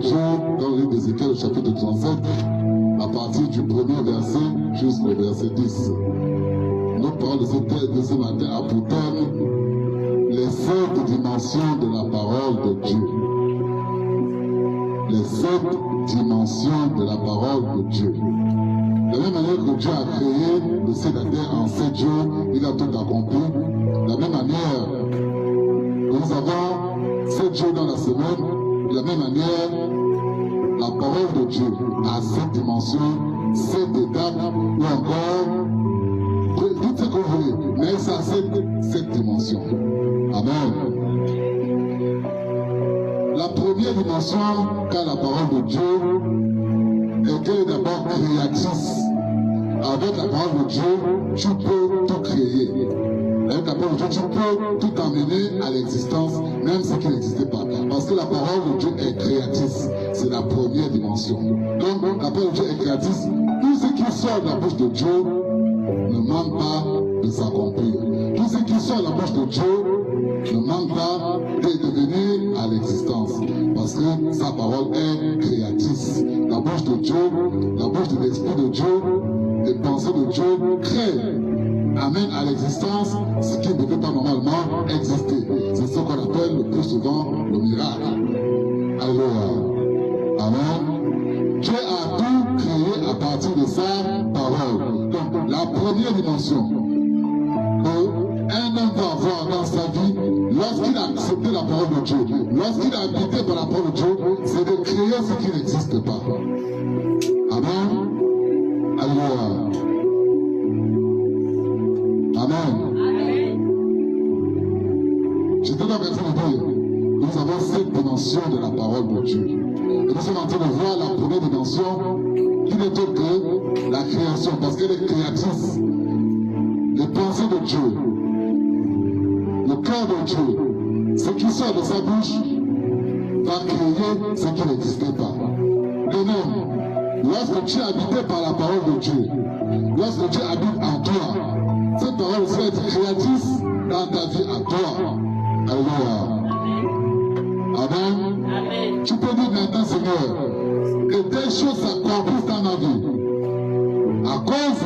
Dieu, dans le livre d'Ézéchiel, chapitre 37, à partir du premier verset jusqu'au verset 10. Nos paroles de ce matin a pour thème les 7 dimensions de la parole de Dieu. Les 7 dimensions de la parole de Dieu. De la même manière que Dieu a créé le ciel et la terre en 7 jours, il a tout accompli. De la même manière que nous avons 7 jours dans la semaine, de la même manière, la parole de Dieu a 7 dimensions, 7 étapes, ou encore, tout ce que vous voulez, mais ça a 7 dimensions. Amen. La première dimension qu'a la parole de Dieu est qu'elle est d'abord créatrice. Avec la parole de Dieu, tu peux tout créer. Avec la parole de Dieu, tu peux tout amener à l'existence, même ce qui n'existait pas. Parce que la parole de Dieu est créatrice. C'est la première dimension. Donc, la parole de Dieu est créatrice. Tout ce qui sort de la bouche de Dieu ne manque pas de s'accomplir. Tout ce qui sort de la bouche de Dieu ne manque pas de venir à l'existence. Parce que sa parole est créatrice. La bouche de Dieu, la bouche de l'Esprit de Dieu, les pensées de Dieu créent, amènent à l'existence ce qui ne devait pas normalement exister. C'est ce qu'on appelle le plus souvent le miracle. Alléluia. Amen. Dieu a tout créé à partir de sa parole. Donc, la première dimension qu'un homme va avoir dans sa vie, lorsqu'il a accepté la parole de Dieu, lorsqu'il a habité par la parole de Dieu, c'est de créer ce qui n'existe pas. Amen. Alléluia. Amen. Je te dois maintenant dire, nous avons 7 dimensions de la parole de Dieu. Et nous sommes en train de voir la première dimension qui n'est autre que la création, parce qu'elle est créatrice. Les pensées de Dieu, le cœur de Dieu, ce qui sort de sa bouche va créer ce qui n'existait pas. De même, lorsque tu es habité par la parole de Dieu, lorsque Dieu habite en toi, cette parole va être créatrice dans ta vie à toi. Alléluia. Amen. Amen. Tu peux dire maintenant, Seigneur, que telle chose s'accomplissent dans ma vie. À cause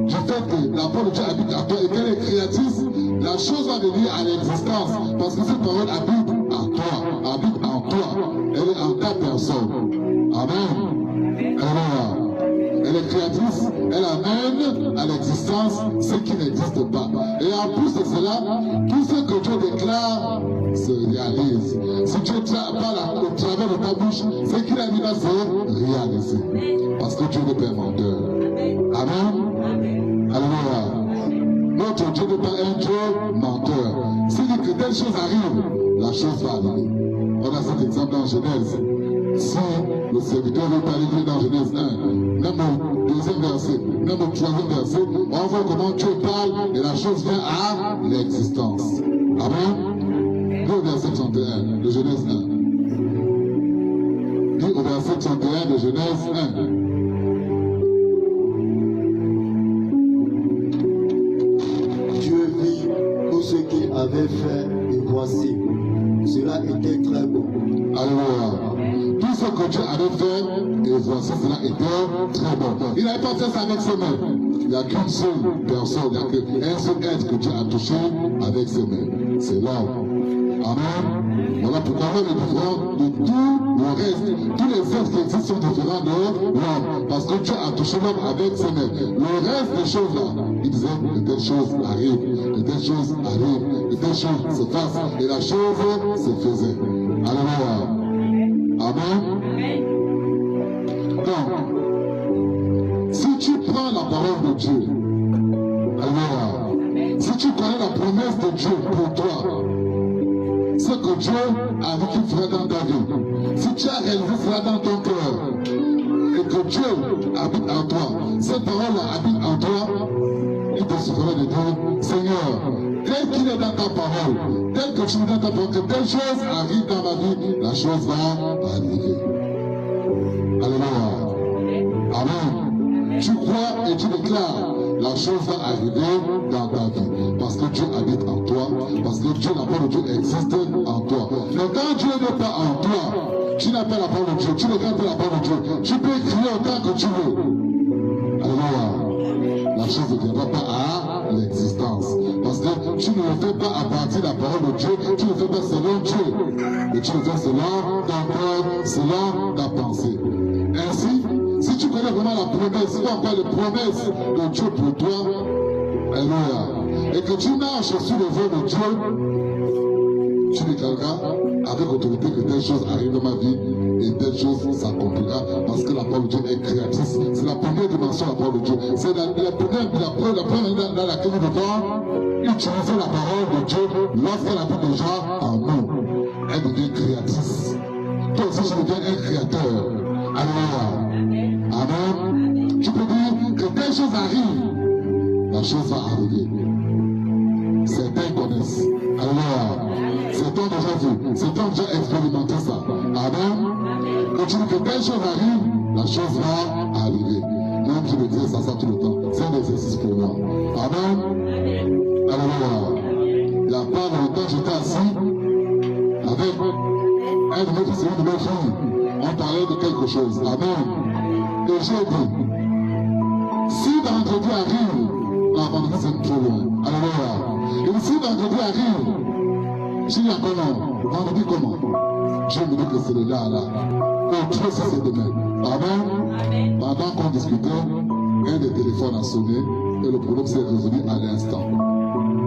du fait que la parole de Dieu habite en toi et qu'elle est créatrice, la chose va venir à l'existence. Parce que cette parole habite en toi, habite en toi. Elle est en ta personne. Amen. Alléluia. Elle est créatrice, elle amène à l'existence ce qui n'existe pas. Et en plus de cela, tout ce que Dieu déclare se réalise. Si Dieu parle au travers de ta bouche, ce qu'il a dit va se réaliser. Parce que Dieu n'est pas menteur. Amen. Alléluia. Notre Dieu n'est pas un Dieu menteur. S'il dit que telle chose arrive, la chose va arriver. On a cet exemple dans Genèse. Si le serviteur veut arriver dans Genèse 1, même au 2e verset, même au 3e verset, on voit comment Dieu parle et la chose vient à l'existence. Amen. Dis au verset 31 de Genèse 1. Dis au verset 31 de Genèse 1. Dieu vit tout ce qu'il avait fait et voici, cela était très bon. Alléluia. Tout ce que Dieu avait fait, et voici cela était très bon. Il n'avait pas fait ça avec ses mains. Il n'y a qu'une seule personne, il n'y a qu'un seul être que Dieu a touché avec ses mains. C'est l'homme. Amen. Voilà pourquoi l'homme est différent de tout le reste. Tous les êtres qui existent sont différents de l'homme. Parce que Dieu a touché l'homme avec ses mains. Le reste des choses là, il disait que telle chose arrive, que telle chose arrive, que telle chose se fasse. Et la chose se faisait. Alléluia. Amen. Donc, si tu prends la parole de Dieu, alléluia, si tu connais la promesse de Dieu pour toi, ce que Dieu a dit qu'il fera dans ta vie, si tu as réalisé cela dans ton cœur, et que Dieu habite en toi, cette parole-là habite en toi, il te suffira de dire, Seigneur, tel qu'il est dans ta parole, tel que tu es dans ta parole, que telle chose arrive dans ma vie, la chose va arriver. Alléluia. Amen. Tu crois et tu déclares, la chose va arriver dans ta vie. Parce que Dieu habite en toi, parce que Dieu, la parole de Dieu existe en toi. Mais quand Dieu n'est pas en toi, tu n'as pas la parole de Dieu, tu ne regardes pas la parole de Dieu, tu peux crier autant que tu veux. Alléluia. La chose ne viendra pas à l'existence. Parce que tu ne le fais pas à partir de la parole de Dieu, tu ne le fais pas selon Dieu. Et tu le fais selon ton cœur, selon ta pensée. Ainsi, si tu connais vraiment la promesse, si tu as encore les promesses de Dieu pour toi, alléluia, et que tu marches sur le voie de Dieu, tu dis quelqu'un avec autorité que telle chose arrive dans ma vie et telle chose s'accomplira parce que la parole de Dieu est créatrice. C'est la première dimension de la parole de Dieu. C'est la première dans laquelle nous devons utiliser la parole de Dieu lorsqu'elle habite déjà en nous. Elle devient créatrice. Toi aussi, je deviens un créateur. Alléluia. Amen. Tu peux dire que telle chose arrive, la chose va arriver. Certains connaissent. Alléluia. Certains ont déjà vu. Certains ont déjà expérimenté ça. Amen. Quand tu dis que telle chose arrive, la chose va arriver. Même je me disais ça tout le temps. C'est un exercice pour moi. Amen. Alléluia. Il n'y a pas longtemps, j'étais assis avec un de mes fils et une de mes filles. On parlait de quelque chose. Amen. Et j'ai dit, si vendredi arrive, non, vendredi c'est trop loin. Alléluia. Et si vendredi arrive, je dis à comment? Vendredi comment? Je me dis que c'est le là. Autre si c'est demain. Amen. Pendant qu'on discutait, un des téléphones a sonné et le problème s'est résolu à l'instant.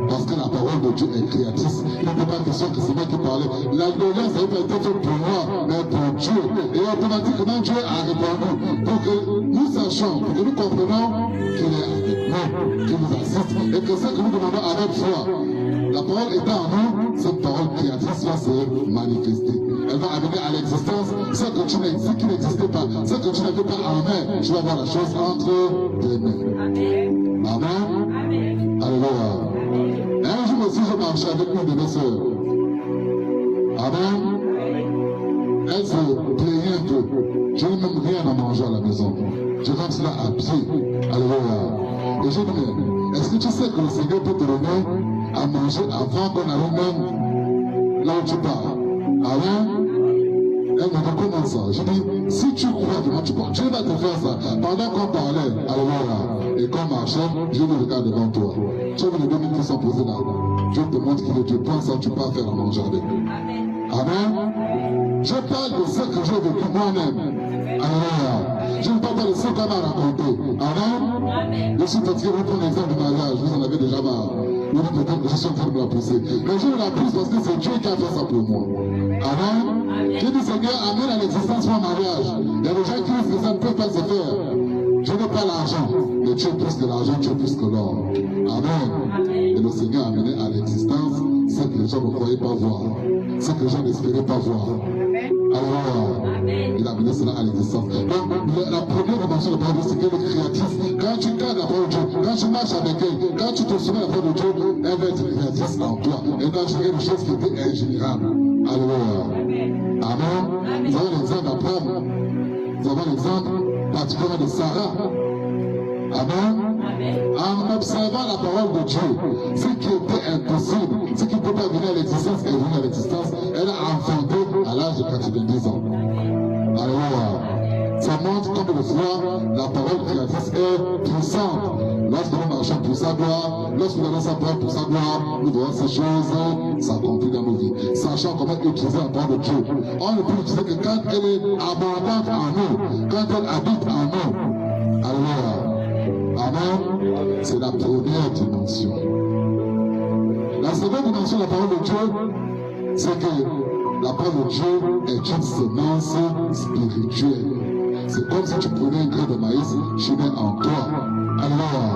Parce que la parole de Dieu est créatrice. Il n'est pas question que c'est moi qui parlais. L'alléluia, ça n'a pas été fait pour moi, mais pour Dieu. Et automatiquement, Dieu a répondu pour que nous sachions, pour que nous comprenions qu'il est avec nous, qu'il nous assiste. Et que ce que nous demandons avec foi, la parole étant en nous, cette parole créatrice va se manifester. Elle va amener à l'existence ce qui n'existait pas, ce que tu n'avais pas en main. Tu vas voir la chose entre tes mains. Amen. Alléluia. Un jour aussi, je marchais avec une de mes soeurs. Amen. Elle se plaignait un peu. Je n'ai même rien à manger à la maison. Je rentre là à pied. Alléluia. Et je dis, est-ce que tu sais que le Seigneur peut te donner à manger avant qu'on arrive même là où tu pars? Amen. Elle me dit, comment ça? Je dis, si tu crois vraiment, Dieu va te faire ça. Pendant qu'on parlait, alléluia, et qu'on marchait, Dieu me regarde devant toi. Tu as vu les 2000 qui sont posés là. Dieu te montre qu'il est Dieu. Prends ça, tu peux faire à manger avec. Amen. Je parle de ce que j'ai vécu moi-même. Alléluia. Je ne parle pas de ce qu'on m'a raconté. Amen. Je suis fatigué, vous prenez l'exemple du mariage. Vous en avez déjà marre. Oui, peut-être que je suis en train de me la pousser. Mais je me la pousse parce que c'est Dieu qui a fait ça pour moi. Amen. J'ai dit, Seigneur, amène à l'existence mon mariage. Il y a des gens qui disent que ça ne peut pas se faire. Je n'ai pas l'argent. Mais Dieu est plus que l'argent, Dieu est plus que l'or. Amen. Et le Seigneur a amené à l'existence ce que les gens ne croyaient pas voir. Ce que les gens n'espéraient pas voir. Alléluia. Il a amené cela à l'existence. Donc, la première dimension de la parole, c'est qu'elle est créatrice. Quand tu gardes la parole de Dieu, quand tu marches avec elle, quand tu te soumets à la parole de Dieu, elle va être créatrice en toi. Et quand tu fais des choses qui étaient ingénierables. Alléluia. Amen. Nous avons l'exemple d'Abraham. Nous avons l'exemple particulièrement de Sarah. Amen. En observant la parole de Dieu, ce qui était impossible, ce qui ne peut pas venir à l'existence est venu à l'existence. Elle a enfanté à l'âge de 90 ans. Alléluia. Ça montre comme le fois la parole créatrice est puissante. Lorsque nous marchons pour sa gloire, lorsque nous donnons sa parole pour sa gloire, nous voyons ces choses s'accomplir dans nos vies. Sachant comment utiliser la parole de Dieu. On ne peut utiliser que quand elle est abondante en nous, quand elle habite en nous. Alléluia. Amen. C'est la première dimension. La seconde dimension de la parole de Dieu, c'est que la parole de Dieu est une semence spirituelle. C'est comme si tu prenais un grain de maïs, tu mets en toi. Alléluia.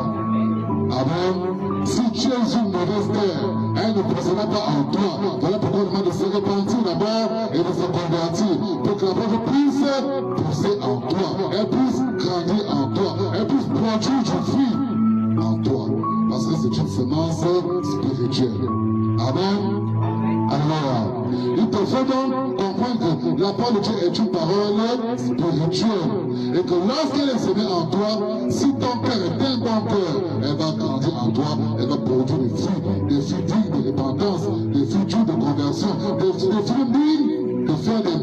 Amen. Si tu es une mauvaise terre, elle ne poussera pas en toi. Voilà pourquoi on demande de se repentir d'abord et de se convertir. Pour que la parole puisse pousser en toi. Elle puisse grandir en toi. Elle puisse produire du fruit en toi. Parce que c'est une semence spirituelle. Amen. Alléluia. Il te faut donc comprendre que la parole de Dieu est une parole spirituelle. Et que lorsqu'elle est semée en toi, si ton cœur est un bon cœur, elle va grandir en toi, elle va produire des fruits dignes de repentance, des fruits dignes de conversion, des fruits dignes de faire des